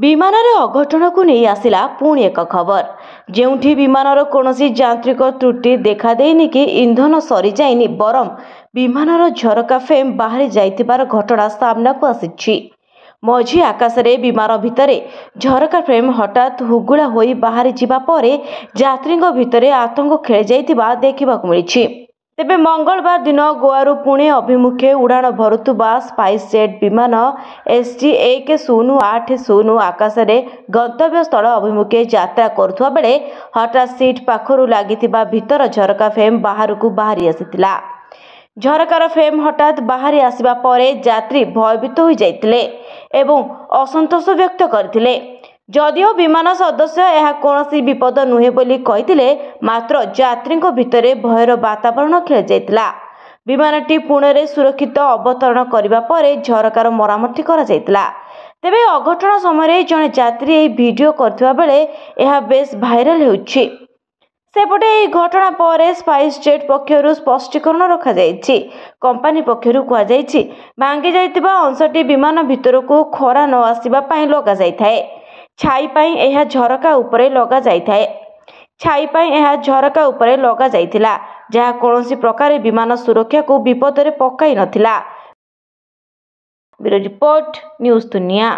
विमान अघटन को नहीं आसला पुणी एक खबर जो विमान कौन यांत्रिक त्रुटि देखा देनी कि इंधन सरी जाइनी बरम विमान झरका फेम बाहरी जाइतिबार घटना सामना को आसी। मझी आकाश रे विमान भितर झरका फ्रेम हठात हुगुला होई बाहरी जिबा परे यात्री भितर आतंक खेली जाइतिबा देखिबाकु मिलिछि। तेबे मंगलवार दिन गोआरू पुणे अभिमुखे उड़ाण भरुवा स्पाइस जेट विमान ST-1080 आकाश में गंतव्य स्थल अभिमुखे यात्रा करुवा बेले हठात सीट पाखरु लागितिबा भीतर झरका फेम बाहर को बाहरी आसीतिला। झरकार फेम हठात बाहरी आसिबा परे यात्री भयभीत हो जाइतिले एवं असंतोष व्यक्त करथिले। जदिओ विमान सदस्य यह कौनसी विपद नुहे बोली कहिथिले मात्र यात्री भितर भयर वातावरण खेल जाइतिला। विमानटी पुणे सुरक्षित अवतरण करने पर झरकार मरामती करा जाइतिला। तेबे अघटन समय जड़े यात्री यह वीडियो करथिबा बेले यह बेस भाइराल होउछि। सेपटे यह घटना पर स्पाइस जेट पक्षरु स्पष्टीकरण रखा जाइछि। कंपनी पक्षरु कहा जाइछि भांगी जाइतिबा अंशटी विमान भितर को खरा न आसिबा पई लगा जाइथाय। छाई पाई यह झरका उपरे लगा जाइथाय। छाई पाई यह झरका उपरे लगा जाइथिला जहा कोनोसी प्रकार विमान सुरक्षा को विपद रे पकाई नथिला। ब्यूरो रिपोर्ट न्यूज़ दुनिया।